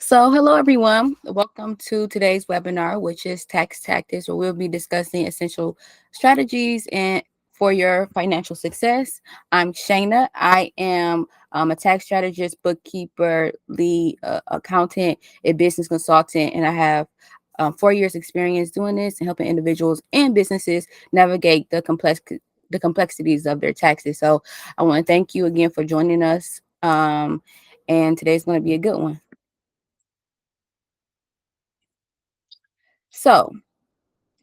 So, hello everyone. Welcome to today's webinar, which is Tax Tactics, where we'll be discussing essential strategies and for your financial success. I'm Shayna. I am a tax strategist, bookkeeper, lead accountant, a business consultant, and I have 4 years experience doing this and helping individuals and businesses navigate the complexities of their taxes. So, I want to thank you again for joining us. And today's going to be a good one. So,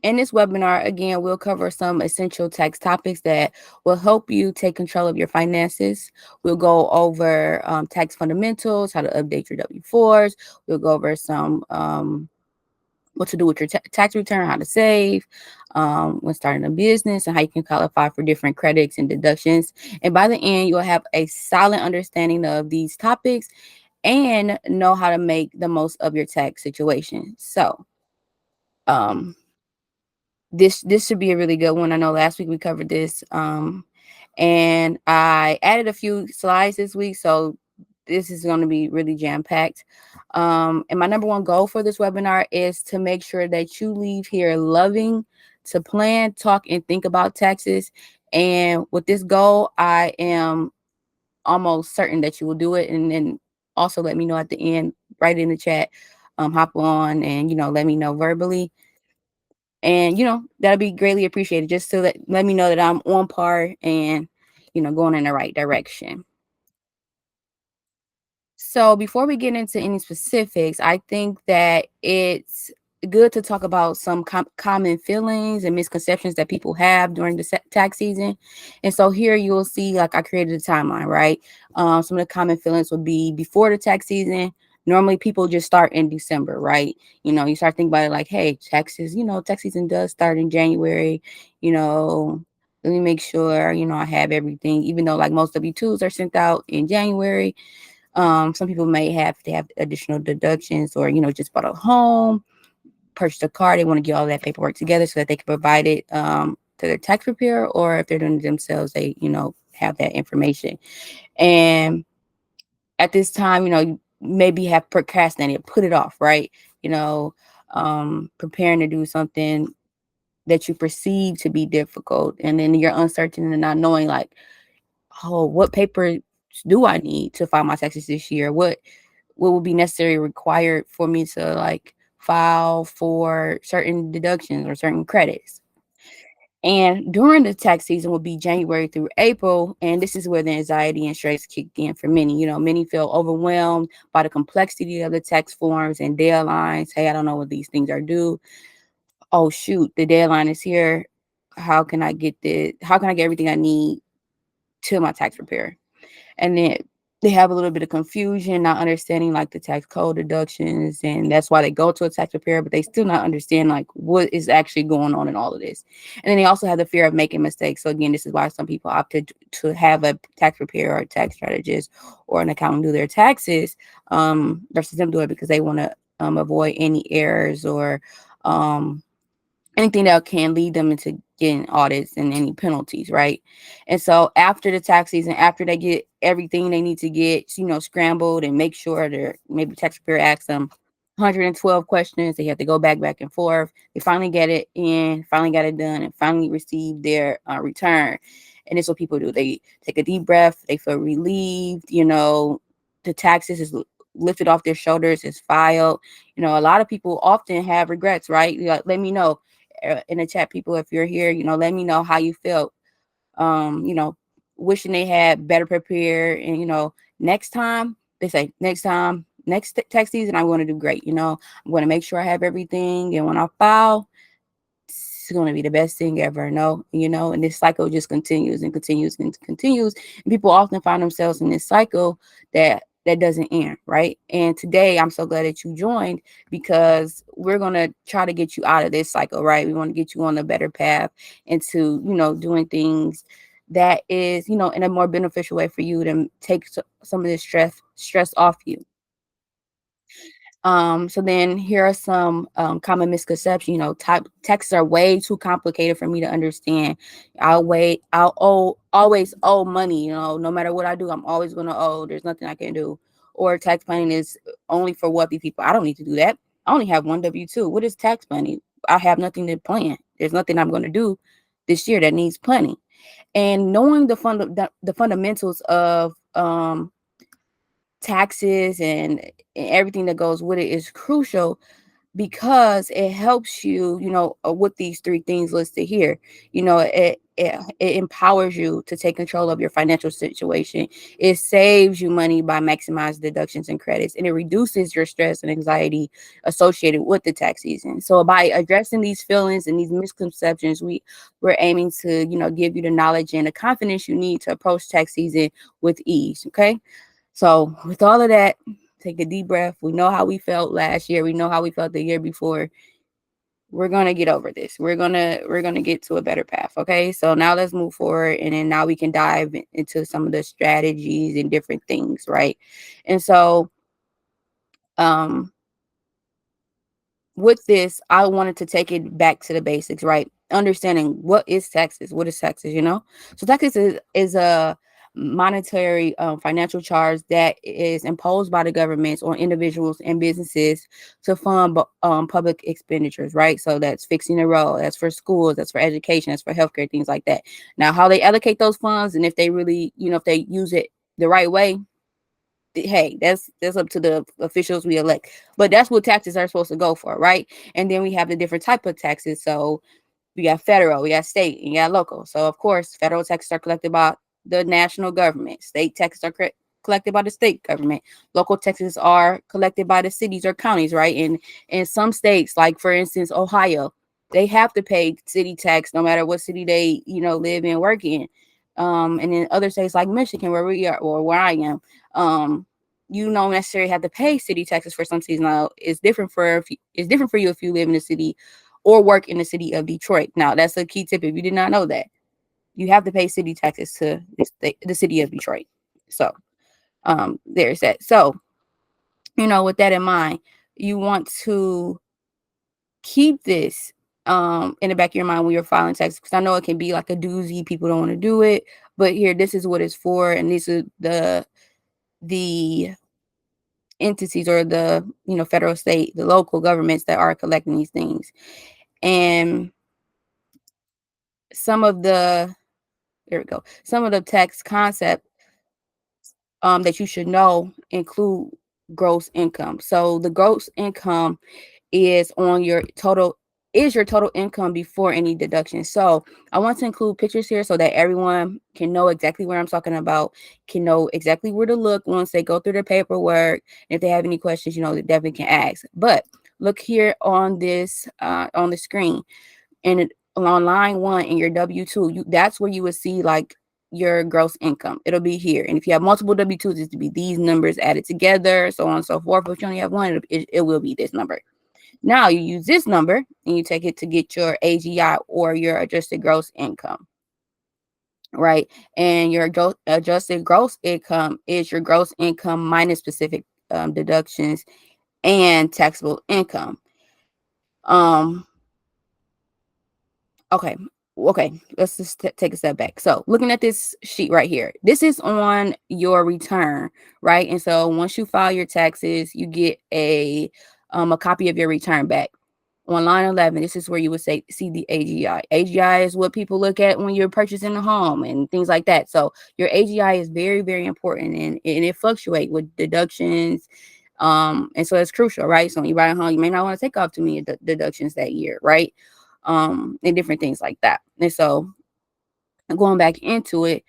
in this webinar, again, we'll cover some essential tax topics that will help you take control of your finances. We'll go over tax fundamentals, how to update your W-4s. We'll go over some what to do with your tax return, how to save when starting a business, and how you can qualify for different credits and deductions. And by the end, you'll have a solid understanding of these topics and know how to make the most of your tax situation. So, um, this should be a really good one. I know last week we covered this, and I added a few slides this week, so this is going to be really jam packed. And my number one goal for this webinar is to make sure that you leave here loving to plan, talk, and think about taxes. And with this goal, I am almost certain that you will do it. And then also let me know at the end, write it in the chat, hop on, and let me know verbally. And that'll be greatly appreciated, just to let me know that I'm on par and going in the right direction. So before we get into any specifics, I think that it's good to talk about some common feelings and misconceptions that people have during the tax season. And so here you'll see, like, I created a timeline, right? Some of the common feelings would be before the tax season. Normally people just start in December, right? You start thinking about it like, hey, taxes, tax season does start in January. Let me make sure, I have everything, even though like most W-2s are sent out in January. Some people may have to have additional deductions, or just bought a home, purchased a car. They want to get all that paperwork together so that they can provide it to their tax preparer, or if they're doing it themselves, they have that information. And at this time, you maybe have procrastinated, put it off, right? Preparing to do something that you perceive to be difficult, and then you're uncertain and not knowing, like, oh, what paper do I need to file my taxes this year? What would be necessary required for me to like file for certain deductions or certain credits? And during the tax season will be January through April, and this is where the anxiety and stress kick in for many. Many feel overwhelmed by the complexity of the tax forms and deadlines. Hey, I don't know what these things are due. Oh shoot, the deadline is here. How can I get everything I need to my tax preparer? And then they have a little bit of confusion, not understanding like the tax code deductions, and that's why they go to a tax preparer, but they still not understand like what is actually going on in all of this. And then they also have the fear of making mistakes. So again, this is why some people opted to have a tax preparer or a tax strategist or an accountant do their taxes, versus them do it because they want to avoid any errors or anything that can lead them into getting audits and any penalties, right? And so after the tax season, after they get everything they need to get, scrambled, and make sure they're, maybe tax preparer asks them 112 questions, they have to go back and forth. They finally get it in, finally got it done, and finally receive their return. And this is what people do. They take a deep breath, they feel relieved, the taxes is lifted off their shoulders, is filed. A lot of people often have regrets, right? Let me know in the chat, people, if you're here, let me know how you felt. You know, wishing they had better prepared, and next time, they say next time, next tax season, I'm going to do great. I'm going to make sure I have everything, and when I file, it's going to be the best thing ever. No, and this cycle just continues and continues and continues. And people often find themselves in this cycle that doesn't end, right? And today, I'm so glad that you joined, because we're going to try to get you out of this cycle, right? We want to get you on a better path into, doing things that is, in a more beneficial way for you, to take some of this stress off you. So then here are some common misconceptions. Taxes are way too complicated for me to understand. I'll always owe money. No matter what I do, I'm always gonna owe. There's nothing I can do. or tax planning is only for wealthy people. I don't need to do that. I only have one W-2. What is tax planning? I have nothing to plan. There's nothing I'm going to do this year that needs planning. And knowing the fundamentals of taxes and everything that goes with it is crucial, because it helps you, with these three things listed here. It empowers you to take control of your financial situation. It saves you money by maximizing deductions and credits, and it reduces your stress and anxiety associated with the tax season. So by addressing these feelings and these misconceptions, we're aiming to, give you the knowledge and the confidence you need to approach tax season with ease. Okay. So with all of that, take a deep breath. We know how we felt last year. We know how we felt the year before. We're gonna get over this. We're gonna get to a better path. Okay. So now let's move forward, and then now we can dive into some of the strategies and different things, right? And so um with this, I wanted to take it back to the basics, right? Understanding what is taxes. What is taxes, So taxes is a monetary financial charge that is imposed by the governments on individuals and businesses to fund public expenditures, right? So that's fixing the road, that's for schools, that's for education, that's for healthcare, things like that. Now, how they allocate those funds, and if they really, if they use it the right way, hey, that's up to the officials we elect. But that's what taxes are supposed to go for, right? And then we have the different type of taxes. So we got federal, we got state, and you got local. So of course, federal taxes are collected by the national government. State taxes are collected by the state government. Local taxes are collected by the cities or counties, right? And in some states, like for instance, Ohio, they have to pay city tax no matter what city they, live in, work in. And in other states like Michigan, where we are, or where I am, you don't necessarily have to pay city taxes for some cities. Now, it's different for you if you live in the city or work in the city of Detroit. Now, that's a key tip if you did not know that. You have to pay city taxes to the city of Detroit. So, there's that. So, with that in mind, you want to keep this in the back of your mind when you're filing taxes, because I know it can be like a doozy. People don't want to do it, but here, this is what it's for, and these are the entities, or the federal, state, the local governments that are collecting these things. And some of the tax concept that you should know include gross income. So the gross income is your total income before any deductions. So I want to include pictures here so that everyone can know exactly what I'm talking about, can know exactly where to look once they go through the paperwork. If they have any questions, they definitely can ask. But look here on this on the screen, and on line 1 in your W-2, that's where you would see like your gross income. It'll be here. And if you have multiple W-2s, it's to be these numbers added together, so on and so forth. But if you only have one, it will be this number. Now you use this number and you take it to get your AGI, or your adjusted gross income, right? And your adjusted gross income is your gross income minus specific deductions and taxable income. Okay. Let's just take a step back. So looking at this sheet right here, this is on your return, right? And so once you file your taxes, you get a copy of your return back. On line 11, this is where you would see the AGI. AGI is what people look at when you're purchasing a home and things like that. So your AGI is very, very important, and it fluctuates with deductions. And so it's crucial, right? So when you buy a home, you may not want to take off too many deductions that year, right? And different things like that. And so going back into it,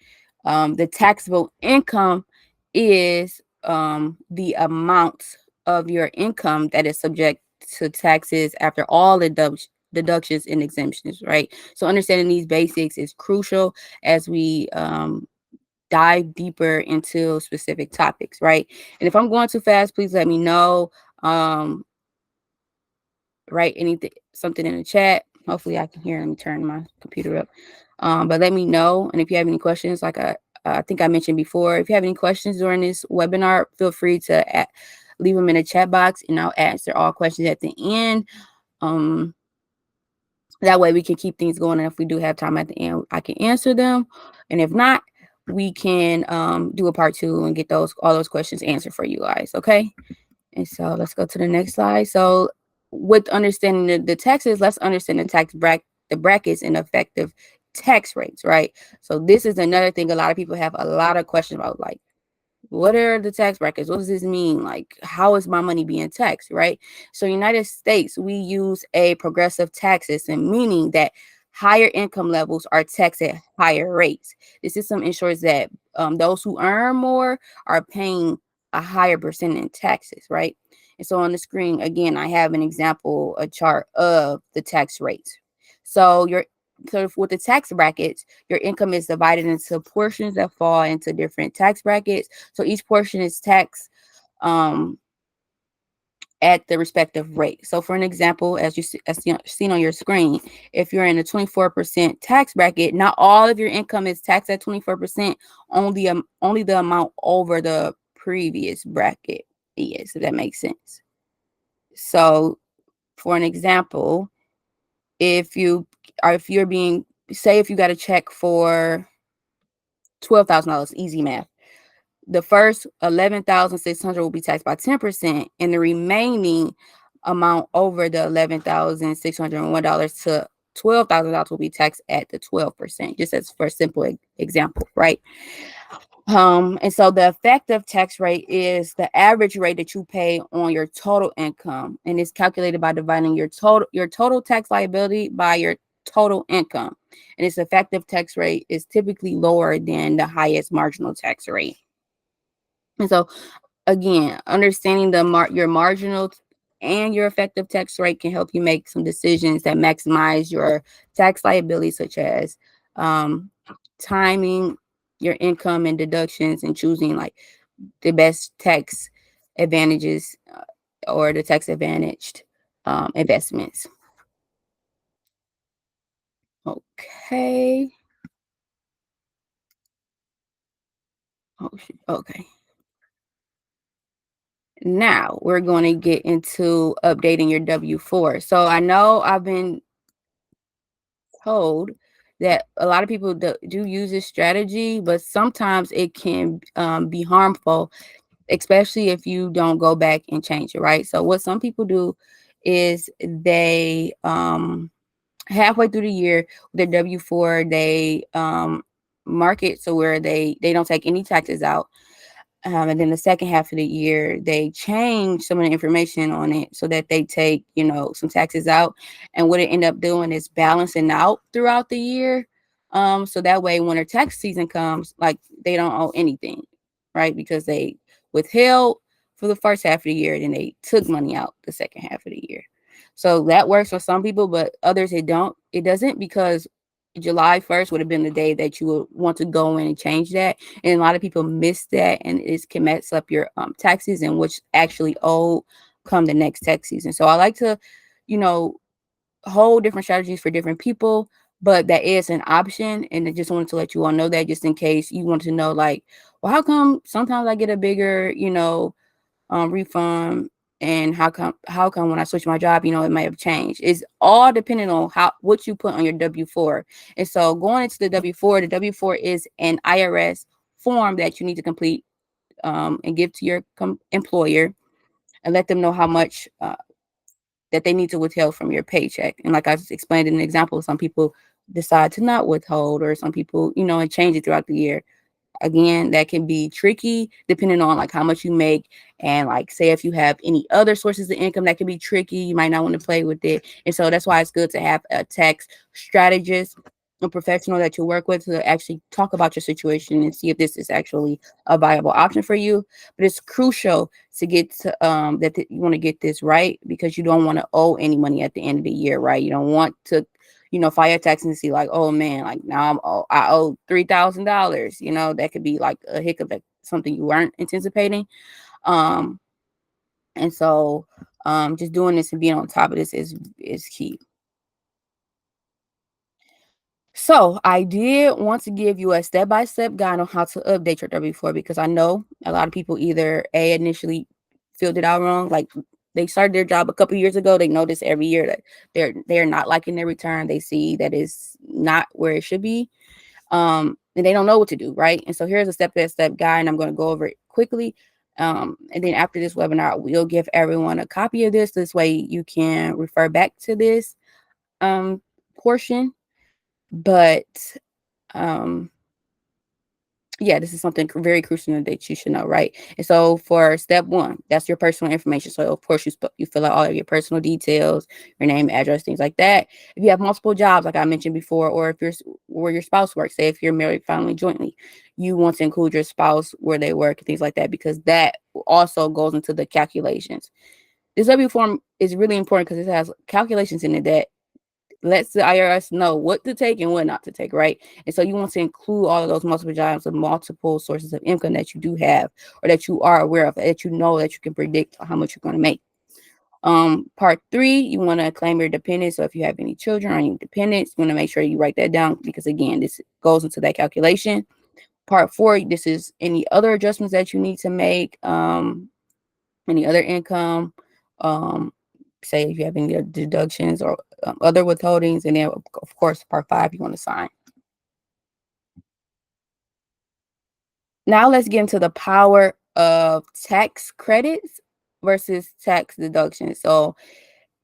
the taxable income is the amount of your income that is subject to taxes after all the deductions and exemptions, right? So understanding these basics is crucial as we dive deeper into specific topics, right? And if I'm going too fast, please let me know. Write something in the chat. Hopefully I can hear. Let me turn my computer up. But let me know. And if you have any questions, like I think I mentioned before, if you have any questions during this webinar, feel free to leave them in the chat box, and I'll answer all questions at the end. That way we can keep things going. And if we do have time at the end, I can answer them. And if not, we can do a part two and get all those questions answered for you guys. Okay. And so let's go to the next slide. So with understanding the taxes, let's understand the brackets and effective tax rates, right? So this is another thing a lot of people have a lot of questions about, like, what are the tax brackets? What does this mean? Like, how is my money being taxed, right? So United States, we use a progressive tax system, meaning that higher income levels are taxed at higher rates. This system ensures that those who earn more are paying a higher percent in taxes, right? And so on the screen, again, I have an example, a chart of the tax rates. So with the tax brackets, your income is divided into portions that fall into different tax brackets. So each portion is taxed um, at the respective rate. So for an example, as seen on your screen, if you're in a 24% tax bracket, not all of your income is taxed at 24%. Only the amount over the previous bracket is, if that makes sense. So for an example, if you're being, say if you got a check for $12,000, easy math. The first 11,600 will be taxed by 10%, and the remaining amount over the $11,601 to $12,000 will be taxed at the 12%, just as for a simple example, right? And so the effective tax rate is the average rate that you pay on your total income, and it's calculated by dividing your total tax liability by your total income. And its effective tax rate is typically lower than the highest marginal tax rate. And so again, understanding your marginal and your effective tax rate can help you make some decisions that maximize your tax liability, such as um, timing your income and deductions, and choosing like the best tax advantages or the tax advantaged investments. Okay. Oh, shoot. Okay. Now we're going to get into updating your W-4. So I know I've been told that a lot of people do use this strategy, but sometimes it can be harmful, especially if you don't go back and change it, right? So what some people do is they halfway through the year, their W-4, they mark it so where they don't take any taxes out. And then the second half of the year, they change some of the information on it so that they take, some taxes out. And what it end up doing is balancing out throughout the year. So that way, when their tax season comes, like they don't owe anything, right? Because they withheld for the first half of the year, then they took money out the second half of the year. So that works for some people, but others it doesn't, because July 1st would have been the day that you would want to go in and change that. And a lot of people miss that, and it can mess up your taxes and which actually owed come the next tax season. So I like to, you know, hold different strategies for different people, but that is an option. And I just wanted to let you all know that, just in case you want to know, like, well, how come sometimes I get a bigger, refund, and how come when I switch my job, it might have changed. It's all depending on what you put on your W-4. And so going into the W-4 is an IRS form that you need to complete and give to your employer, and let them know how much that they need to withhold from your paycheck. And like I just explained in an example, some people decide to not withhold, or some people, and change it throughout the year. Again, that can be tricky depending on like how much you make, and like say if you have any other sources of income, that can be tricky. You might not want to play with it. And so that's why it's good to have a tax strategist, a professional that you work with, to actually talk about your situation and see if this is actually a viable option for you. But it's crucial to get to you want to get this right, because you don't want to owe any money at the end of the year, right? You don't want to file your taxes and see like, oh man, like now I owe $3,000. That could be like a hiccup, that something you weren't anticipating. Um, and so just doing this and being on top of this is key. So I did want to give you a step-by-step guide on how to update your W-4, because I know a lot of people either initially filled it out wrong, like they started their job a couple years ago. They notice every year that they're not liking their return. They see that it's not where it should be. and they don't know what to do, right? And so here's a step-by-step guide, and I'm going to go over it quickly. And then after this webinar, we'll give everyone a copy of this. This way you can refer back to this portion. But yeah, this is something very crucial that you should know, right? And so for step one, that's your personal information. So of course you fill out all of your personal details, your name, address, things like that. If you have multiple jobs, like I mentioned before, or if you're where your spouse works, say if you're married, family jointly, you want to include your spouse where they work and things like that, because that also goes into the calculations. This W form is really important because it has calculations in it that lets the IRS know what to take and what not to take, right? And so you want to include all of those multiple jobs of multiple sources of income that you do have, or that you are aware of, that you know that you can predict how much you're going to make. Part three, you want to claim your dependents. So if you have any children or any dependents, you want to make sure you write that down, because again, this goes into that calculation. Part four, this is any other adjustments that you need to make, any other income, say if you have any deductions or other withholdings. And then of course part five, you want to sign. Now let's get into the power of tax credits versus tax deductions. So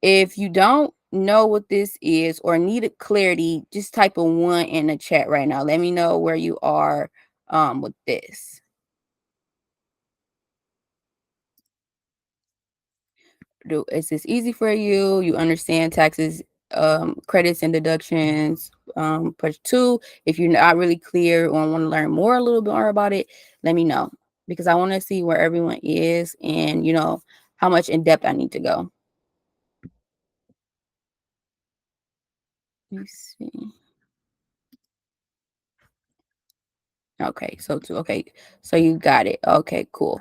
if you don't know what this is or need clarity, just type a 1 in the chat right now. Let me know where you are with this. Is this easy for you? You understand taxes, credits and deductions? Part two, if you're not really clear or want to learn more, a little bit more about it, let me know, because I want to see where everyone is and how much in depth I need to go. Let me see. Okay, so two. Okay, so you got it. Okay, cool.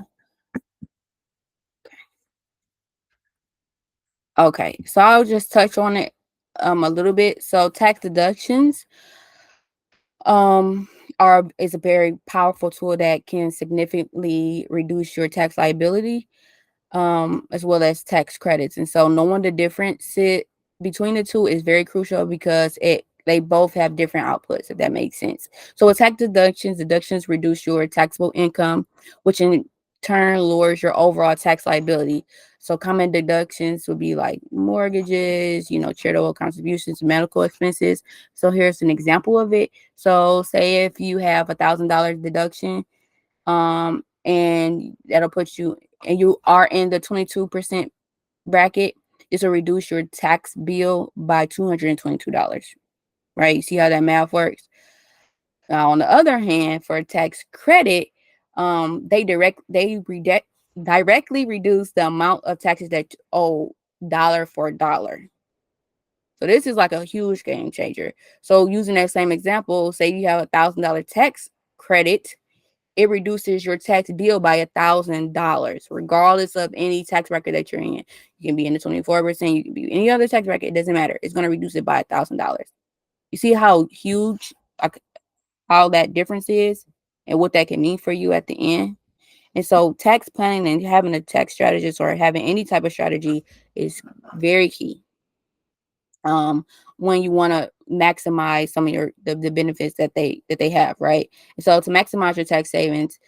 Okay, so I'll just touch on it a little bit. So tax deductions um are is a very powerful tool that can significantly reduce your tax liability, as well as tax credits. And so knowing the difference between the two is very crucial, because they both have different outputs, if that makes sense. So with tax deductions reduce your taxable income, which in turn lowers your overall tax liability. So common deductions would be like mortgages, charitable contributions, medical expenses. So here's an example of it. So say if you have $1,000 deduction, and that'll put you, and you are in the 22% bracket, this will reduce your tax bill by $222, right? You see how that math works? Now, on the other hand, for a tax credit, directly reduce the amount of taxes that you owe dollar for dollar. So this is like a huge game changer. So using that same example, say you have $1,000 tax credit, it reduces your tax bill by $1,000, regardless of any tax bracket that you're in. You can be in the 24%, you can be any other tax bracket, it doesn't matter. It's going to reduce it by $1,000. You see how huge, like, how that difference is and what that can mean for you at the end. And so tax planning and having a tax strategist or having any type of strategy is very key. When you want to maximize some of the benefits that they have, right? And so to maximize your tax savings,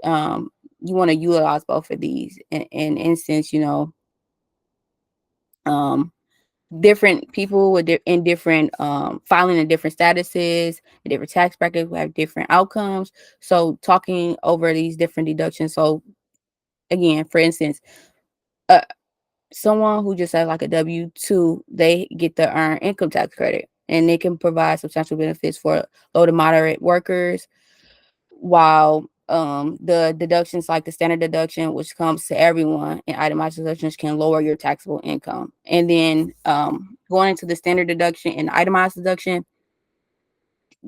you want to utilize both of these. In instance, different people in different filing in different statuses, in different tax brackets will have different outcomes. So talking over these different deductions. So again, for instance, uh, someone who just has like a W-2, they get the earned income tax credit, and they can provide substantial benefits for low to moderate workers, while the deductions like the standard deduction, which comes to everyone, and itemized deductions can lower your taxable income. And then going into the standard deduction and itemized deduction,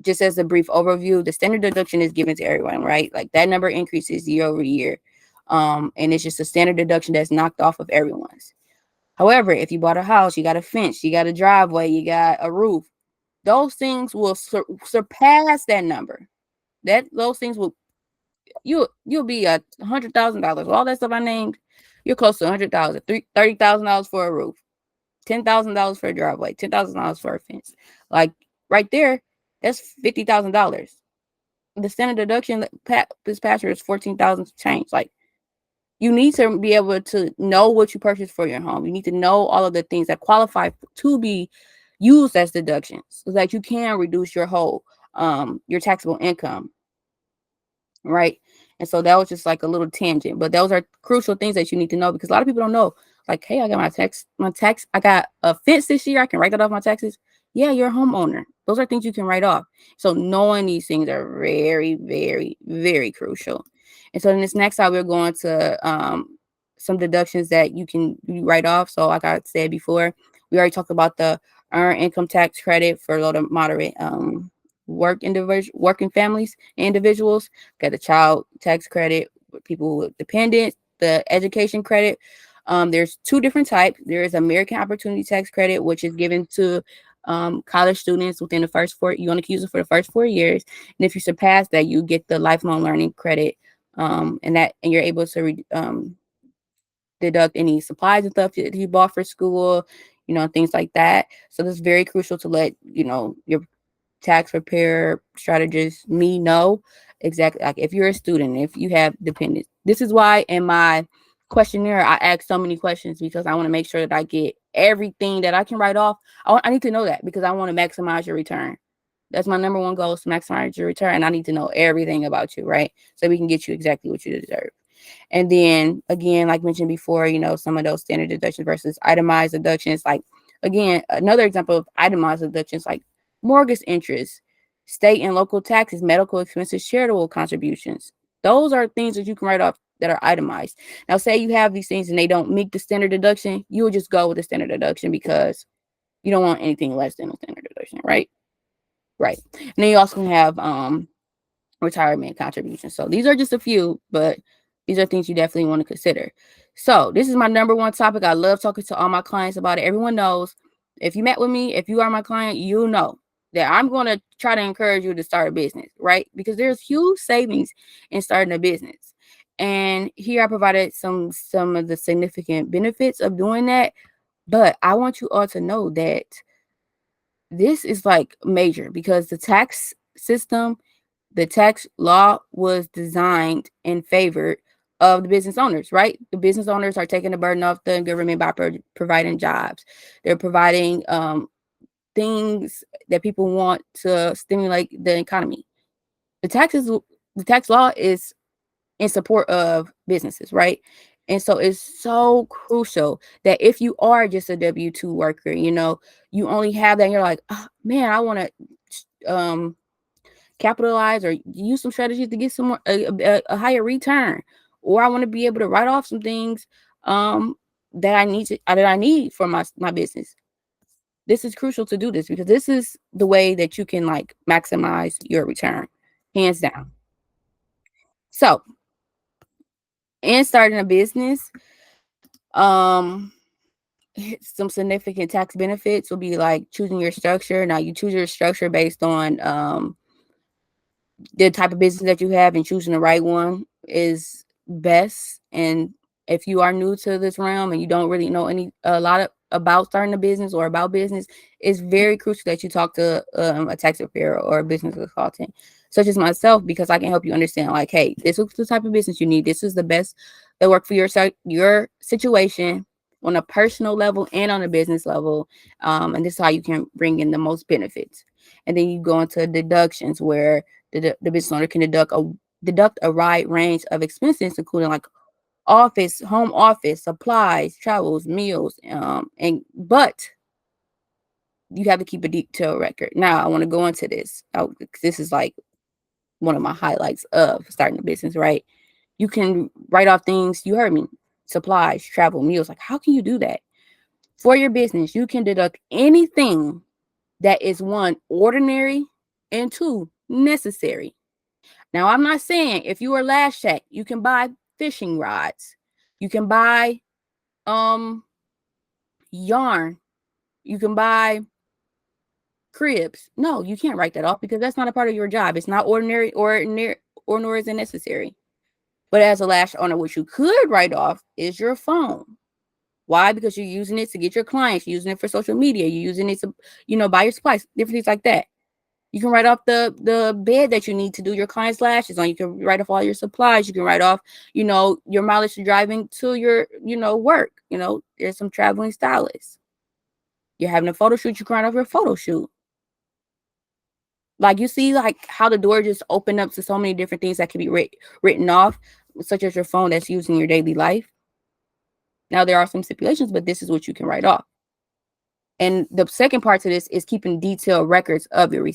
just as a brief overview, the standard deduction is given to everyone, right? Like that number increases year over year. And it's just a standard deduction that's knocked off of everyone's. However, if you bought a house, you got a fence, you got a driveway, you got a roof, those things will surpass that number. Those things will you'll be $100,000. All that stuff I named, you're close to 100,000. $30,000 for a roof, $10,000 for a driveway, $10,000 for a fence. Like right there, that's $50,000. the standard deduction this past year is 14,000 to change. Like, you need to be able to know what you purchased for your home. You need to know all of the things that qualify to be used as deductions, so that you can reduce your taxable income, right? And so that was just like a little tangent, but those are crucial things that you need to know, because a lot of people don't know. Like, hey, I got I got a fence this year. I can write that off my taxes. Yeah, you're a homeowner. Those are things you can write off. So knowing these things are very, very, very crucial. And so in this next slide, we're going to some deductions that you write off. So like I said before, we already talked about the earned income tax credit for low to moderate working families and individuals. Got the child tax credit with people with dependents, the education credit. There's two different types. There is American Opportunity Tax Credit, which is given to college students within the first four. You only can use it for the first 4 years, and if you surpass that, you get the lifelong learning credit, and you're able to deduct any supplies and stuff that you bought for school, things like that. So this is very crucial to let your tax preparer strategist know exactly, like, if you're a student, if you have dependents. This is why in my questionnaire I ask so many questions, because I want to make sure that I get everything that I can write off. I need to know that, because I want to maximize your return. That's my number one goal, is to maximize your return, and I need to know everything about you, right? So we can get you exactly what you deserve. And then again, like mentioned before, some of those standard deductions versus itemized deductions. Like, again, another example of itemized deductions, like mortgage interest, state and local taxes, medical expenses, charitable contributions. Those are things that you can write off that are itemized. Now, say you have these things and they don't meet the standard deduction, you will just go with the standard deduction, because you don't want anything less than a standard deduction, right? Right. And then you also can have retirement contributions. So these are just a few, but these are things you definitely want to consider. So this is my number one topic. I love talking to all my clients about it. Everyone knows, if you met with me, if you are my client, you know that I'm going to try to encourage you to start a business, right? Because there's huge savings in starting a business. And here I provided some of the significant benefits of doing that. But I want you all to know that this is like major, because the tax law was designed in favor of the business owners, right? The business owners are taking the burden off the government by providing jobs. They're providing things that people want to stimulate the economy. The tax law is in support of businesses, right? And so it's so crucial that if you are just a W-2 worker, you only have that, and you're like, oh, man, I want to capitalize or use some strategies to get some more a higher return, or I want to be able to write off some things that I need for my business. This is crucial to do this, because this is the way that you can like maximize your return, hands down. So in starting a business, um some significant tax benefits will be like choosing your structure. Now, you choose your structure based on the type of business that you have, and choosing the right one is best. And if you are new to this realm and you don't really know a lot about starting a business or about business, it's very crucial that you talk to a tax preparer or a business consultant, such as myself, because I can help you understand, like, hey, this is the type of business you need. This is the best that work for your situation on a personal level and on a business level. And this is how you can bring in the most benefits. And then you go into deductions, where the business owner can deduct a wide range of expenses, including like home office, supplies, travels, meals, but you have to keep a detailed record. Now, I want to go into this. This is like one of my highlights of starting a business, right? You can write off things, you heard me, supplies, travel, meals. Like, how can you do that? For your business, you can deduct anything that is, one, ordinary, and two, necessary. Now, I'm not saying if you are Last Shack, you can buy fishing rods, you can buy yarn, you can buy cribs. No, you can't write that off, because that's not a part of your job. It's not ordinary or nor is it necessary. But as a lash owner, what you could write off is your phone. Why? Because you're using it to get your clients, you're using it for social media, you're using it to, buy your supplies, different things like that. You can write off the bed that you need to do your client's lashes on. You can write off all your supplies. You can write off, your mileage to driving to your, work. There's some traveling stylists. You're having a photo shoot, you can write off your photo shoot. Like, you see, like, how the door just opened up to so many different things that can be written off, such as your phone that's used in your daily life. Now, there are some stipulations, but this is what you can write off. And the second part to this is keeping detailed records of your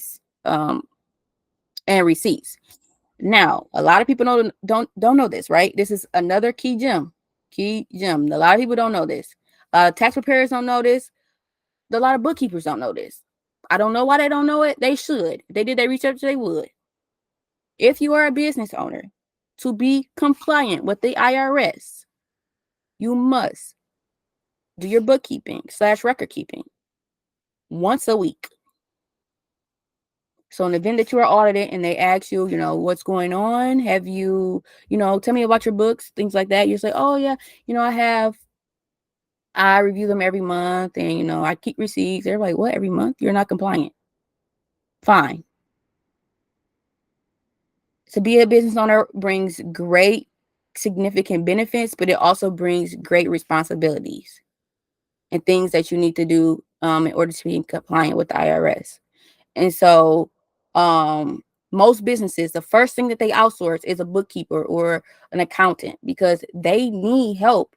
and receipts. Now, a lot of people don't know this, right? This is another key gem. Key gem. A lot of people don't know this. Tax preparers don't know this. A lot of bookkeepers don't know this. I don't know why they don't know it. They should. If they did their research, they would. If you are a business owner, to be compliant with the IRS, you must do your bookkeeping / record keeping once a week. So in the event that you are audited and they ask you, what's going on, have you, tell me about your books, things like that. You say, oh yeah, I review them every month and, I keep receipts. They're like, what, every month? You're not compliant. Fine. To be a business owner brings great, significant benefits, but it also brings great responsibilities and things that you need to do in order to be compliant with the IRS. And so most businesses, the first thing that they outsource is a bookkeeper or an accountant because they need help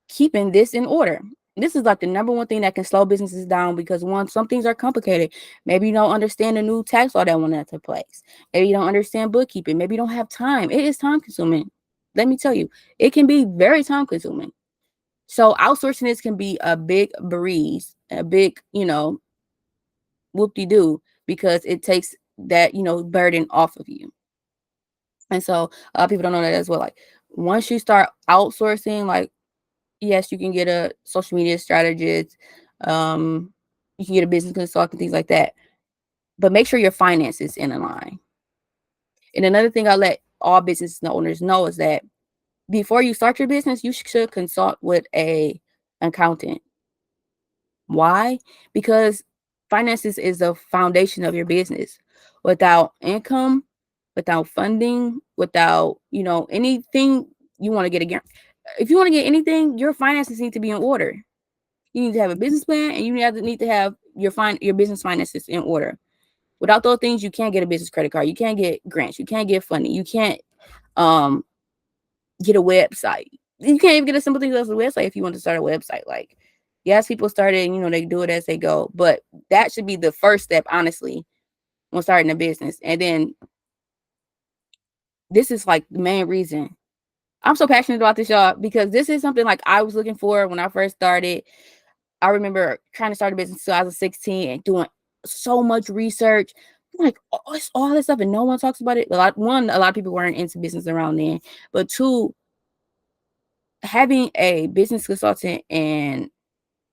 keeping this in order. This is like the number one thing that can slow businesses down because some things are complicated. Maybe you don't understand the new tax law that went into place. Maybe you don't understand bookkeeping. Maybe you don't have time. It is time consuming. Let me tell you, it can be very time consuming. So outsourcing this can be a big breeze, a big, whoop-de-doo because it takes that, burden off of you. And so a lot of people don't know that as well. Like once you start outsourcing, like, yes, you can get a social media strategist, you can get a business consultant, things like that. But make sure your finances in line. And another thing I let all business owners know is that before you start your business, you should consult with a accountant. Why? Because finances is the foundation of your business. Without income, without funding, without, anything you want to get again. If you want to get anything, your finances need to be in order. You need to have a business plan and you need to have your business finances in order. Without those things, you can't get a business credit card. You can't get grants. You can't get funding. You can't get a website. You can't even get a simple thing as a website if you want to start a website. Like, yes, people started, they do it as they go, but that should be the first step, honestly, when starting a business. And then this is like the main reason I'm so passionate about this, y'all, because this is something like I was looking for when I first started. I remember trying to start a business in 2016 and doing so much research. I'm like, oh, it's all this stuff and no one talks about it. A lot of people weren't into business around then. But two, having a business consultant and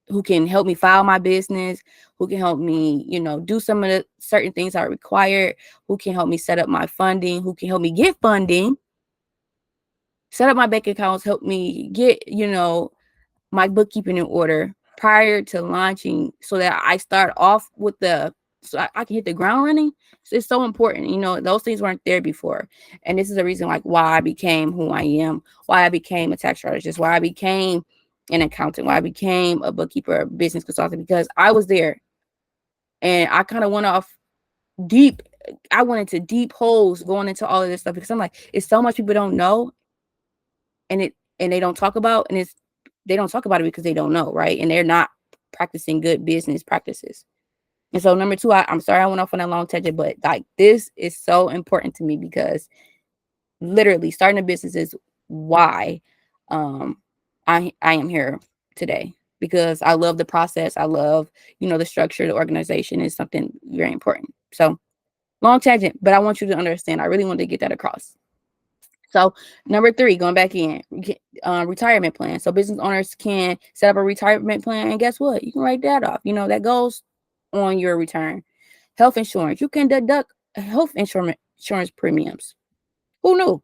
who can help me file my business, who can help me, do some of the certain things I require, who can help me set up my funding, who can help me get funding, set up my bank accounts, help me get, my bookkeeping in order prior to launching so that I start off with so I can hit the ground running. So it's so important. Those things weren't there before. And this is the reason like why I became who I am, why I became a tax strategist, why I became an accountant, why I became a bookkeeper, a business consultant, because I was there and I kind of went off deep. I went into deep holes going into all of this stuff because I'm like, it's so much people don't know and they don't talk about, and they don't talk about it because they don't know, right? And they're not practicing good business practices. And so number two, I'm sorry I went off on that long tangent, but like this is so important to me because literally starting a business is why I am here today, because I love the process. I love, the structure, the organization is something very important. So long tangent, but I want you to understand. I really wanted to get that across. So number three, going back in, retirement plan. So business owners can set up a retirement plan, and guess what? You can write that off. That goes on your return. Health insurance. You can deduct health insurance premiums. Who knew?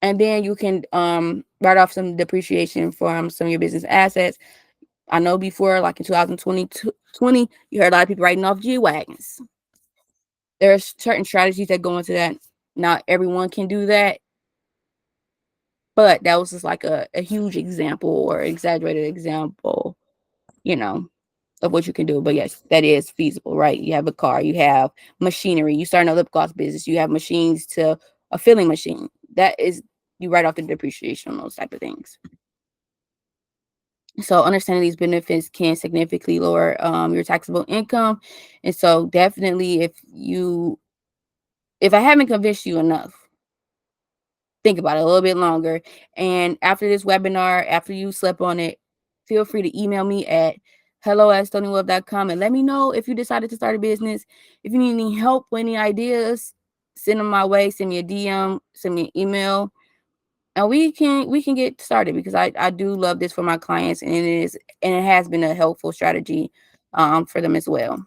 And then you can write off some depreciation from some of your business assets. I know before, like in 2020, you heard a lot of people writing off G wagons. There are certain strategies that go into that. Not everyone can do that, but that was just like a huge example or exaggerated example, you know, of what you can do. But yes, that is feasible, right? You have a car, you have machinery, you start a lip gloss business, you have machines to a filling machine. That is, you write off the depreciation on those type of things. So understanding these benefits can significantly lower your taxable income. And so definitely if I haven't convinced you enough, think about it a little bit longer. And after this webinar, after you slept on it, feel free to email me at hello@stonyweb.com and let me know if you decided to start a business. If you need any help with any ideas, send them my way. Send me a DM, send me an email, and we can get started, because I do love this for my clients, and it has been a helpful strategy for them as well.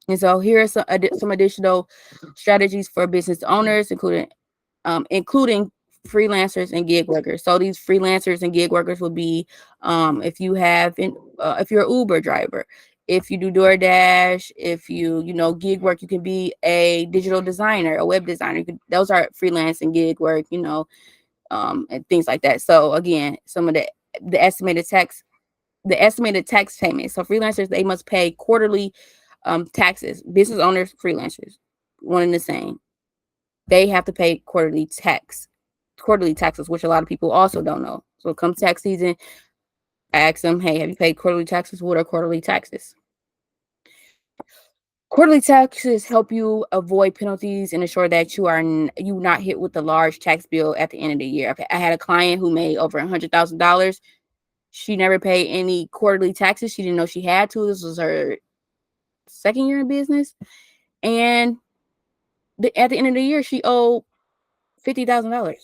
And so here are some additional strategies for business owners, including freelancers and gig workers. So these freelancers and gig workers will be if if you're an Uber driver, if you do DoorDash, if gig work, you can be a digital designer, a web designer. Those are freelance and gig work, and things like that. So again, some of the estimated tax payments. So freelancers, they must pay quarterly taxes. Business owners, freelancers, one and the same. They have to pay quarterly taxes, which a lot of people also don't know. So come tax season, ask them, hey, have you paid quarterly taxes? What are quarterly taxes? Quarterly taxes help you avoid penalties and ensure that you not hit with a large tax bill at the end of the year. I had a client who made over $100,000. She never paid any quarterly taxes. She didn't know she had to. This was her second year in business, and at the end of the year, she owed $50,000.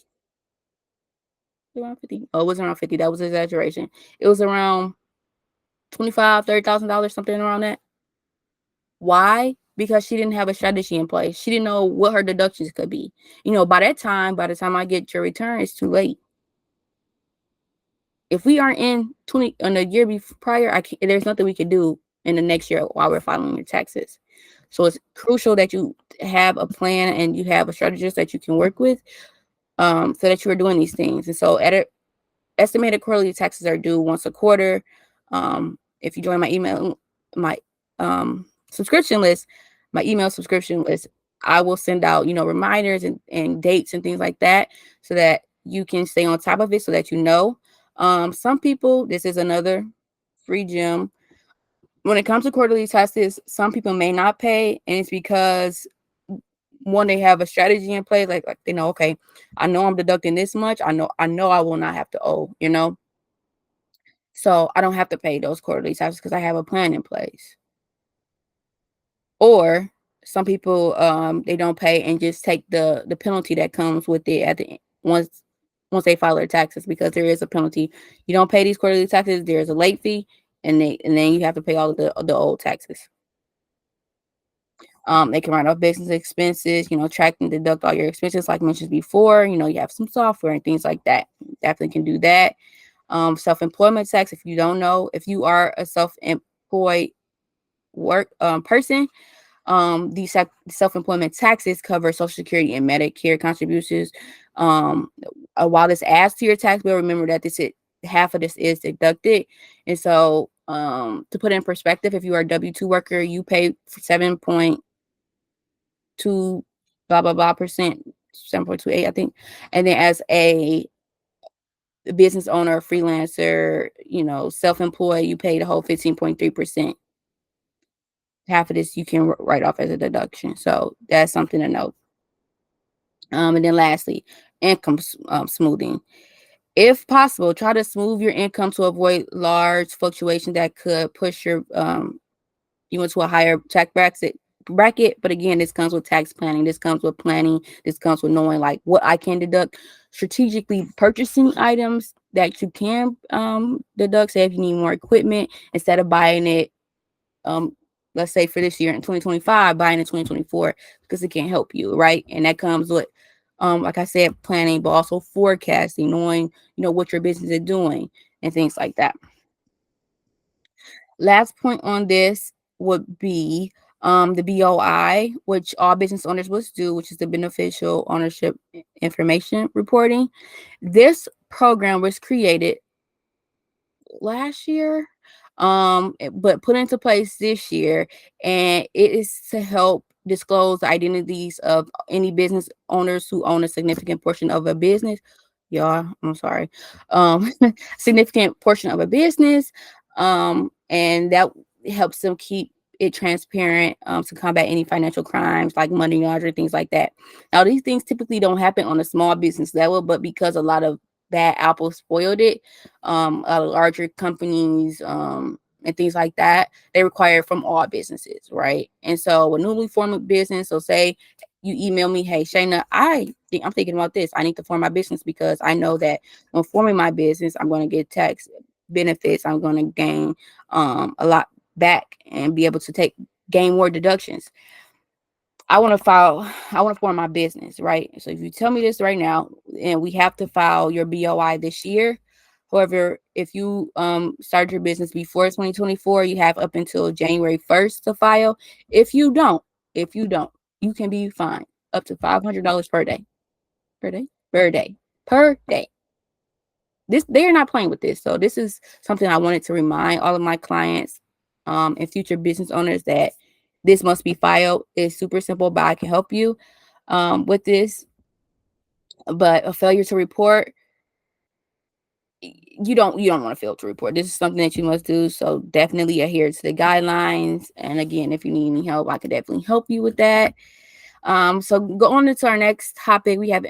Around 50. Oh, it wasn't around 50. That was an exaggeration. It was around $25,000, $30,000, something around that. Why? Because she didn't have a strategy in place. She didn't know what her deductions could be. By the time I get your return, it's too late. If we aren't in the year prior, there's nothing we can do in the next year while we're filing your taxes. So it's crucial that you have a plan and you have a strategist that you can work with, so that you are doing these things. And so estimated quarterly taxes are due once a quarter. If you join my subscription list, my email subscription list, I will send out, reminders and dates and things like that, so that you can stay on top of it, so that some people, this is another free gem. When it comes to quarterly taxes, some people may not pay, and it's because, one, they have a strategy in place, like they know, okay, I know I'm deducting this much. I know I will not have to owe. So I don't have to pay those quarterly taxes because I have a plan in place. Or some people, they don't pay and just take the penalty that comes with it at the end, once they file their taxes, because there is a penalty. You don't pay these quarterly taxes, there's a late fee, and then you have to pay all of the old taxes. They can write off business expenses, track and deduct all your expenses, like mentioned before. You have some software and things like that. Definitely can do that. Self-employment tax, if you don't know, if you are a self-employed person, these self-employment taxes cover Social Security and Medicare contributions. While this adds to your tax bill, remember that half of this is deducted. And so, to put it in perspective, if you are a W-2 worker, you pay 7.2 blah blah blah percent, 7.28, I think. And then as a business owner, freelancer, self-employed, you pay the whole 15.3%. Half of this you can write off as a deduction. So that's something to note. And then lastly, income smoothing. If possible, try to smooth your income to avoid large fluctuations that could push you into a higher tax bracket. But again, this comes with tax planning. This comes with planning. This comes with knowing like what I can deduct. Strategically purchasing items that you can deduct. Say if you need more equipment, instead of buying it, let's say for this year in 2025, buying in 2024, because it can help you, right? And that comes with, like I said, planning, but also forecasting, knowing what your business is doing and things like that. Last point on this would be the BOI, which all business owners must do, which is the beneficial ownership information reporting. This program was created last year, but put into place this year, and it is to help disclose the identities of any business owners who own a significant portion of a business. Yeah, I'm sorry. Significant portion of a business, and that helps them keep it transparent, to combat any financial crimes like money laundering, things like that. Now, these things typically don't happen on a small business level, but because a lot of bad apples spoiled it, larger companies, and things like that, they require it from all businesses, right? And so a newly formed business, so say you email me, hey Shayna, I'm thinking about this. I need to form my business because I know that when forming my business, I'm going to get tax benefits. I'm going to gain a lot back and be able to gain more deductions. I want to form my business, right? So if you tell me this right now, and we have to file your BOI this year. However, if you start your business before 2024, you have up until January 1st to file. If you don't, you can be fined up to $500 per day. Per day? Per day. Per day. They are not playing with this. So this is something I wanted to remind all of my clients, and future business owners, that this must be filed. It's super simple, but I can help you with this. But a failure to report, you don't want to fail to report. This is something that you must do. So definitely adhere to the guidelines. And again, if you need any help, I could definitely help you with that. So go on into our next topic. We have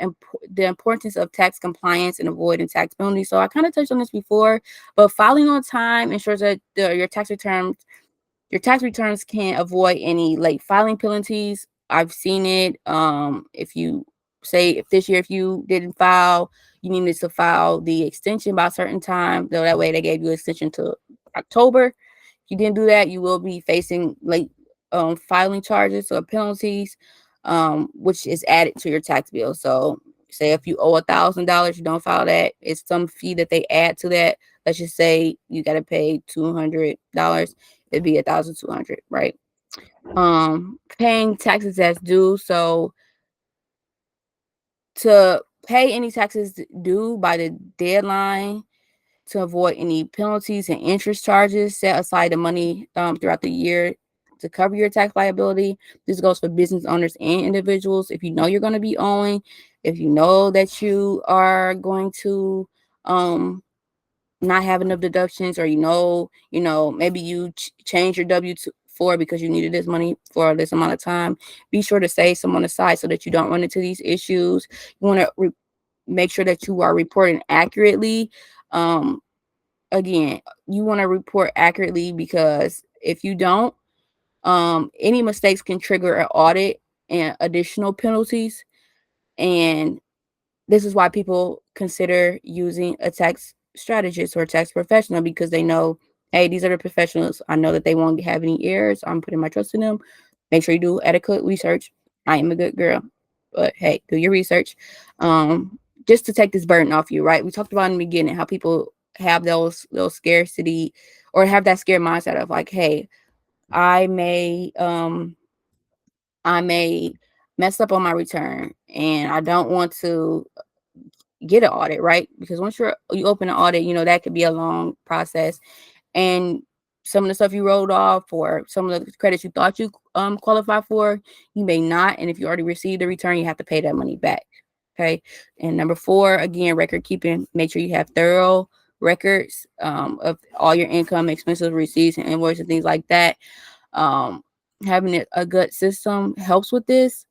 the importance of tax compliance and avoiding tax penalties. So I kind of touched on this before, but filing on time ensures that your tax returns can avoid any late filing penalties. I've seen it. If you say if this year if you didn't file, you needed to file the extension by a certain time. So that way they gave you extension to October. If you didn't do that, you will be facing late filing charges or penalties, which is added to your tax bill. So say if you owe $1,000, you don't file that, it's some fee that they add to that. Let's just say you got to pay $200, it'd be 1,200, right? Paying taxes as due. So to pay any taxes due by the deadline, to avoid any penalties and interest charges, set aside the money throughout the year to cover your tax liability. This goes for business owners and individuals. If you know you're going to be owing, if you know that you are going to not have enough deductions, or maybe you change your W-4 because you needed this money for this amount of time, be sure to save some on the side so that you don't run into these issues. You want to make sure that you are reporting accurately. Again, you want to report accurately, because if you don't, any mistakes can trigger an audit and additional penalties. And this is why people consider using a tax strategist or a tax professional, because they know, hey, these are the professionals. I know that they won't have any errors. I'm putting my trust in them. Make sure you do adequate research. I am a good girl, but hey, do your research. Just to take this burden off you, right? We talked about in the beginning how people have those scarcity, or have that scared mindset of like, hey, I may I may mess up on my return, and I don't want to get an audit, right? Because once you open an audit, that could be a long process, and some of the stuff you wrote off, or some of the credits you thought you qualify for, you may not. And if you already received the return, you have to pay that money back. Okay. And number 4, again, record keeping. Make sure you have thorough records of all your income, expenses, receipts, and invoices, and things like that. Having a good system helps with this,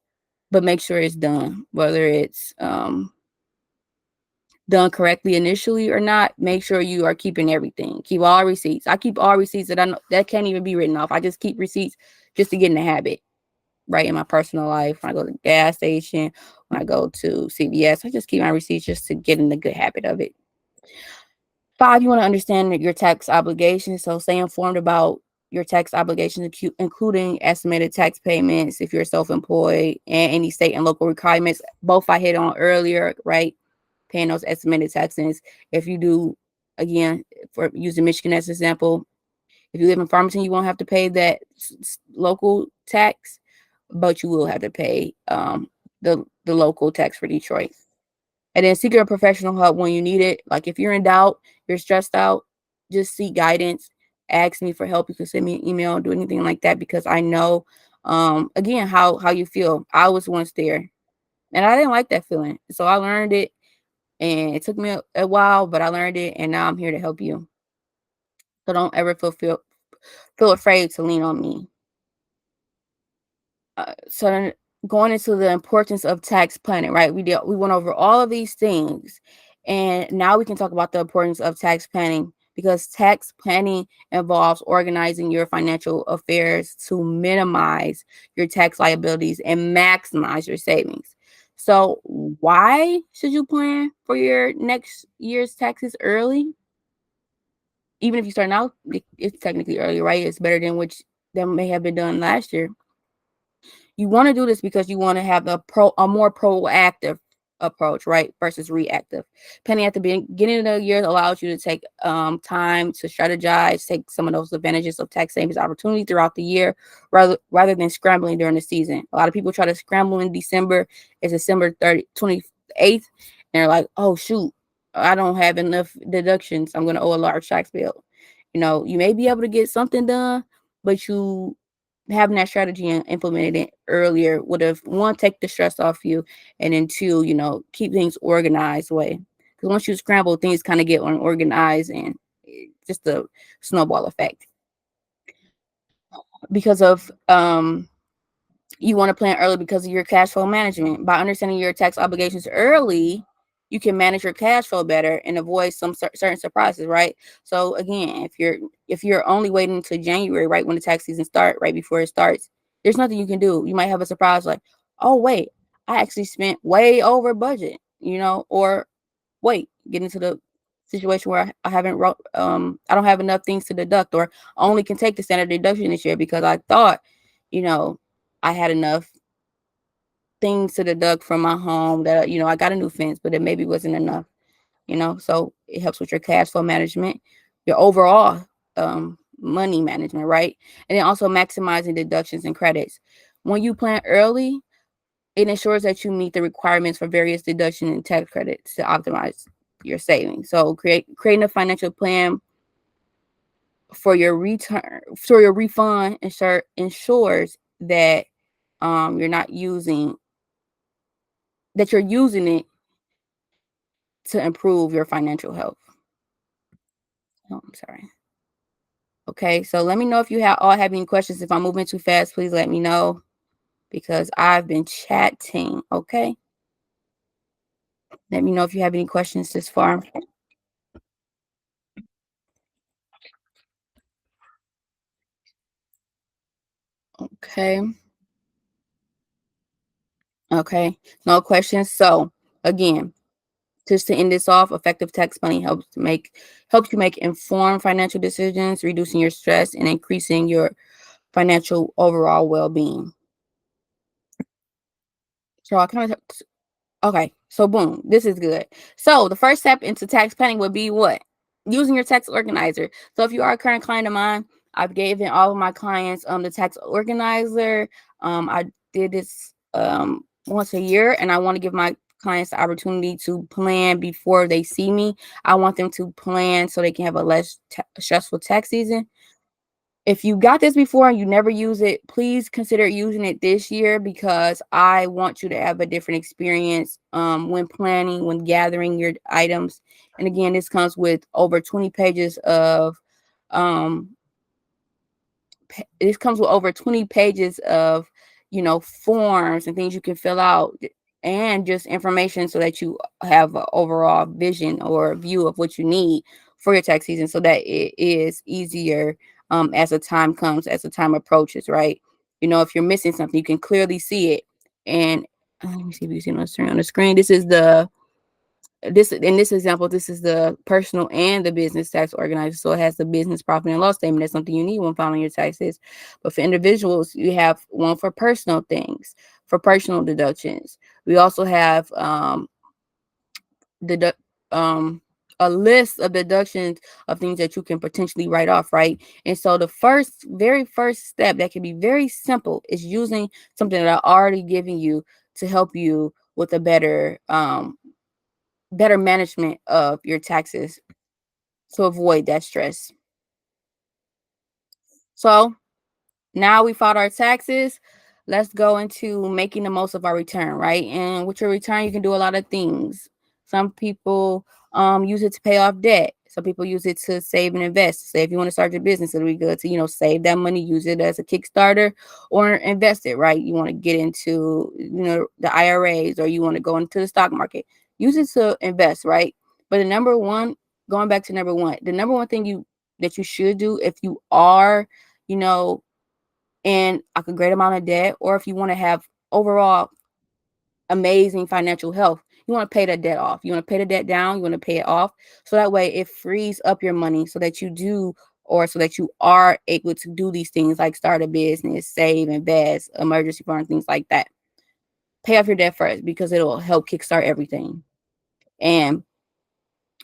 but make sure it's done, whether it's done correctly initially or not. Make sure you are keeping everything. Keep all receipts. I keep all receipts that I know that can't even be written off. I just keep receipts just to get in the habit, right? In my personal life, when I go to the gas station, when I go to CVS, I just keep my receipts just to get in the good habit of it. 5, you want to understand your tax obligations. So stay informed about your tax obligations, including estimated tax payments if you're self-employed, and any state and local requirements. Both I hit on earlier, right? Paying those estimated taxes. If you do, again, for using Michigan as an example, If you live in Farmington, you won't have to pay that local tax, but you will have to pay the local tax for Detroit. And then seek a professional help when you need it. Like if you're in doubt, you're stressed out, just seek guidance. Ask me for help. You can send me an email, do anything like that, because I know again how you feel. I was once there and I didn't like that feeling. So I learned it, and it took me a while, but I learned it, and now I'm here to help you. So don't ever feel afraid to lean on me. So then going into the importance of tax planning, right? We went over all of these things, and now we can talk about the importance of tax planning, because tax planning involves organizing your financial affairs to minimize your tax liabilities and maximize your savings. So why should you plan for your next year's taxes early? Even if you start now, it's technically early, right? It's better than which that may have been done last year. You want to do this because you want to have a more proactive approach, right, versus reactive. Planning at the beginning of the year allows you to take time to strategize, take some of those advantages of tax savings opportunity throughout the year, rather than scrambling during the season. A lot of people try to scramble in December. It's December 28th, and they're like, oh shoot, I don't have enough deductions, I'm going to owe a large tax bill. You may be able to get something done, but you having that strategy and implementing it earlier would have, one, take the stress off you, and then two, keep things organized way. Because once you scramble, things kind of get unorganized, and just a snowball effect. Because of you want to plan early because of your cash flow management. By understanding your tax obligations early, you can manage your cash flow better and avoid some certain surprises, right? So again, if you're only waiting until January, right when the tax season starts, right before it starts, there's nothing you can do. You might have a surprise like, oh wait, I actually spent way over budget, or wait, get into the situation where I haven't I don't have enough things to deduct, or I only can take the standard deduction this year because I thought, you know, I had enough things to deduct from my home that, I got a new fence, but it maybe wasn't enough, so it helps with your cash flow management, your overall money management, right? And then also maximizing deductions and credits. When you plan early, it ensures that you meet the requirements for various deduction and tax credits to optimize your savings. So creating a financial plan for your refund ensures that you're using it to improve your financial health. Oh, I'm sorry. Okay, so let me know if you have any questions. If I'm moving too fast, please let me know, because I've been chatting. Okay, let me know if you have any questions this far. Okay. Okay, no questions. So again, just to end this off, effective tax planning helps you make informed financial decisions, reducing your stress and increasing your financial overall well-being. So I kind of Okay, so boom, this is good. So the first step into tax planning would be what? Using your tax organizer. So if you are a current client of mine, I've given all of my clients the tax organizer. I did this once a year, and I want to give my clients the opportunity to plan before they see me. I want them to plan so they can have a less stressful tax season. If you got this before and you never use it, please consider using it this year, because I want you to have a different experience when planning, when gathering your items. And again, this comes with over 20 pages of um, forms and things you can fill out, and just information so that you have an overall vision or view of what you need for your tax season, so that it is easier as the time approaches, right? If you're missing something, you can clearly see it. And let me see if you see it on the screen. In this example, this is the personal and the business tax organizer. So it has the business profit and loss statement. That's something you need when filing your taxes. But for individuals, you have one for personal things, for personal deductions. We also have deduct a list of deductions of things that you can potentially write off, right? And so the very first step that can be very simple is using something that I already given you to help you with a better management of your taxes to avoid that stress. So now we filed our taxes. Let's go into making the most of our return, right? And with your return, you can do a lot of things. Some people use it to pay off debt. Some people use it to save and invest. Say if you want to start your business, it'll be good to, save that money, use it as a Kickstarter or invest it, right? You want to get into, the IRAs, or you want to go into the stock market. Use it to invest, right? But going back to the number one thing that you should do if you are, you know, and like a great amount of debt, or if you want to have overall amazing financial health, you want to pay that debt off. You want to pay the debt down, you want to pay it off. So that way it frees up your money so that so that you are able to do these things like start a business, save, invest, emergency fund, things like that. Pay off your debt first because it'll help kickstart everything. And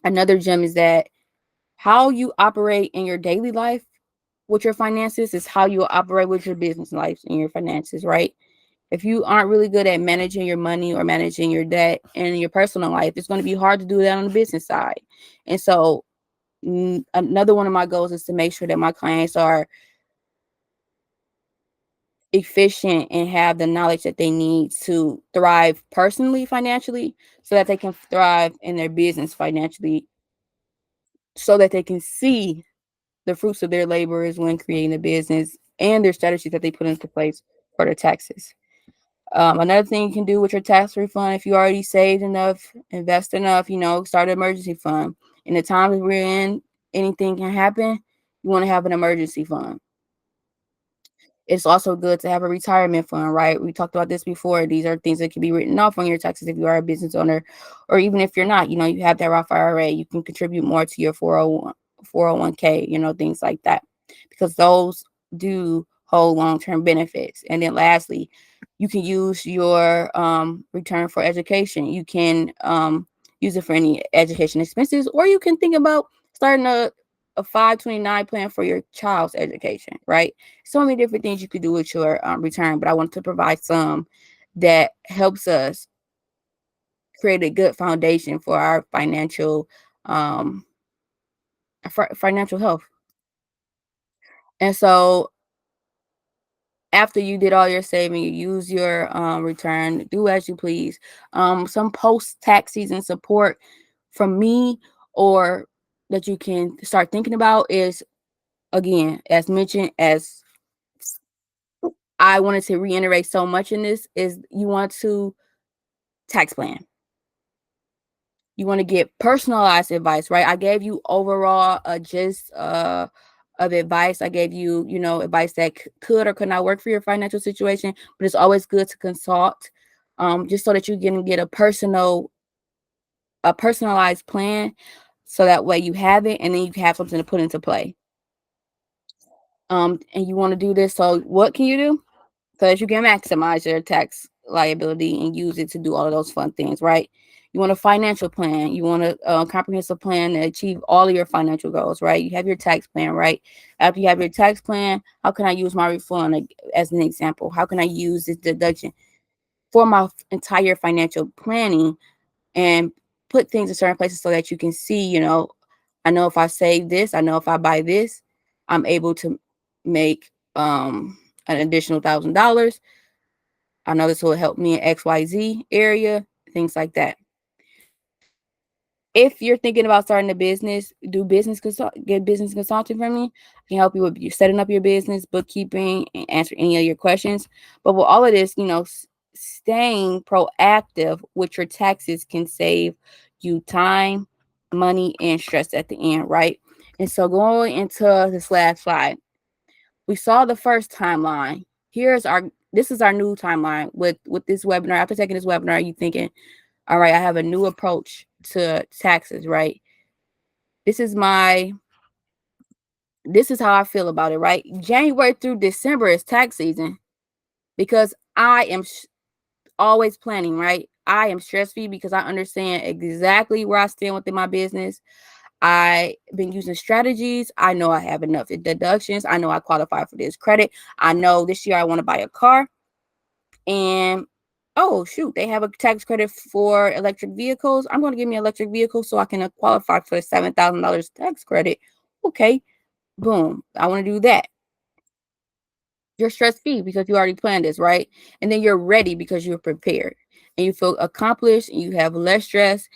another gem is that how you operate in your daily life with your finances is how you operate with your business life and your finances, right? If you aren't really good at managing your money or managing your debt in your personal life, it's going to be hard to do that on the business side. And so, another one of my goals is to make sure that my clients are efficient and have the knowledge that they need to thrive personally, financially, so that they can thrive in their business financially, so that they can see the fruits of their labors when creating a business and their strategies that they put into place for their taxes. Another thing you can do with your tax refund, if you already saved enough, invest enough, start an emergency fund. In the times we're in, anything can happen. You want to have an emergency fund. It's also good to have a retirement fund, right? We talked about this before. These are things that can be written off on your taxes if you are a business owner, or even if you're not, you have that Roth IRA, you can contribute more to your 401k, things like that, because those do hold long-term benefits. And then lastly, you can use your return for education. You can use it for any education expenses, or you can think about starting a 529 plan for your child's education, right? So many different things you could do with your return, but I wanted to provide some that helps us create a good foundation for our um, financial health. And so after you did all your saving, you use your return, do as you please. Some post-tax season support from me, or that you can start thinking about, is, again, as mentioned, as I wanted to reiterate so much in this, is you want to tax plan. You want to get personalized advice, right? I gave you overall a gist of advice. I gave you, advice that could or could not work for your financial situation, but it's always good to consult, just so that you can get a personalized plan, so that way you have it and then you have something to put into play. And you want to do this. So what can you do? Because you can maximize your tax liability and use it to do all of those fun things, right? You want a financial plan. You want a comprehensive plan to achieve all of your financial goals, right? You have your tax plan, right? After you have your tax plan, how can I use my refund as an example? How can I use this deduction for my entire financial planning and put things in certain places so that you can see, I know if I save this, I know if I buy this, I'm able to make an additional $1,000. I know this will help me in XYZ area, things like that. If you're thinking about starting a business, get business consulting from me. I can help you with you setting up your business, bookkeeping, and answer any of your questions. But with all of this, staying proactive with your taxes can save you time, money, and stress at the end, right? And so going into this last slide, we saw the first timeline. This is our new timeline with this webinar. After taking this webinar, you thinking, all right, I have a new approach to taxes, right? This is how I feel about it, right? January through December is tax season because I am always planning, right? I am stress free because I understand exactly where I stand within my business. I've been using strategies. I know I have enough deductions. I know I qualify for this credit. I know this year I want to buy a car. And oh shoot, they have a tax credit for electric vehicles. I'm going to give me an electric vehicle so I can qualify for the $7,000 tax credit. Okay, boom. I want to do that. You're stress free because you already planned this, right? And then you're ready because you're prepared and you feel accomplished and you have less stress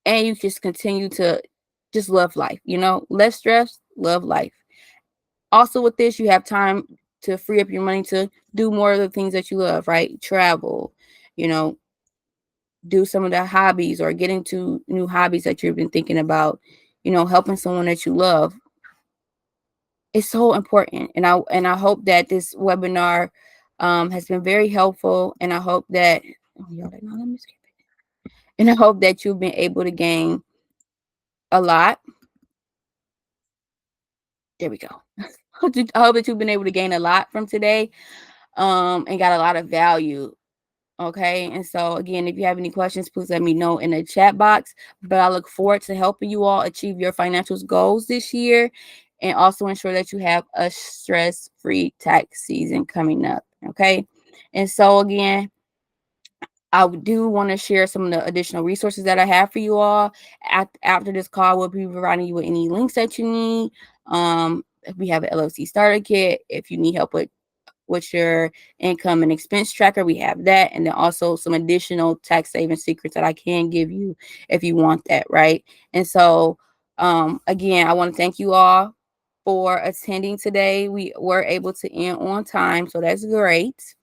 and you just continue to just love life, less stress, love life. Also, with this, you have time to free up your money to do more of the things that you love, right? Travel, you know, do some of the hobbies or get into new hobbies that you've been thinking about, helping someone that you love. It's so important. And I hope that this webinar has been very helpful. And I hope that oh, y'all like, no, let me skip it. And I hope that you've been able to gain a lot. There we go. I hope that you've been able to gain a lot from today, and got a lot of value. Okay. And so, again, if you have any questions, please let me know in the chat box. But I look forward to helping you all achieve your financial goals this year and also ensure that you have a stress free tax season coming up. Okay. And so, again, I do want to share some of the additional resources that I have for you all. After this call, we'll be providing you with any links that you need. We have an LLC starter kit. If you need help with your income and expense tracker, we have that. And then also some additional tax saving secrets that I can give you if you want that, right? And so, again, I want to thank you all for attending today. We were able to end on time, so that's great.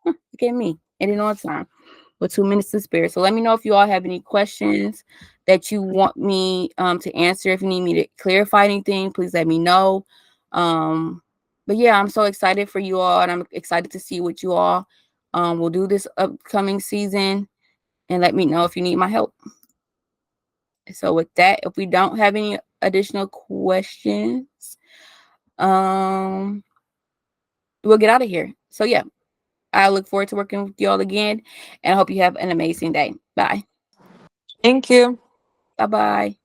Look at me, ending on time with 2 minutes to spare. So let me know if you all have any questions that you want me to answer. If you need me to clarify anything, please let me know. But yeah, I'm so excited for you all, and I'm excited to see what you all will do this upcoming season. And let me know if you need my help. So with that, if we don't have any additional questions, um, we'll get out of here. So yeah, I look forward to working with you all again, and I hope you have an amazing day. Bye. Thank you. Bye bye.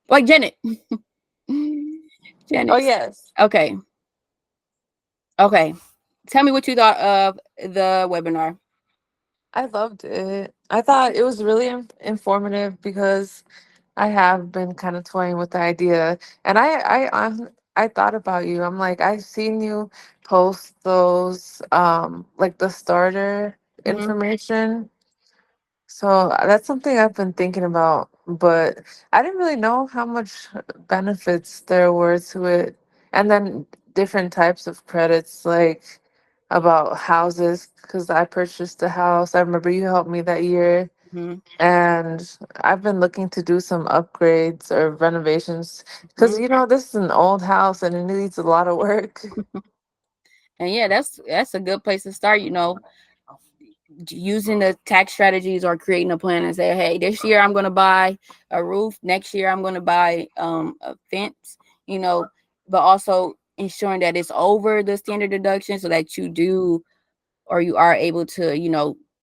Wait, Janet. Oh, Janet. yes. Okay. Okay. Tell me what you thought of the webinar. I loved it. I thought it was really informative because I have been kind of toying with the idea, and I thought about you. I'm like, I've seen you post those, like the starter Mm-hmm. information. So that's something I've been thinking about, but I didn't really know how much benefits there were to it. And then different types of credits, like about houses, because I purchased a house. I remember you helped me that year. Mm-hmm. And I've been looking to do some upgrades or renovations Mm-hmm. because, this is an old house and it needs a lot of work. And yeah, that's a good place to start. Using the tax strategies or creating a plan and say, hey, this year I'm going to buy a roof. Next year I'm going to buy a fence. You know, but also ensuring that it's over the standard deduction so that you do or you are able to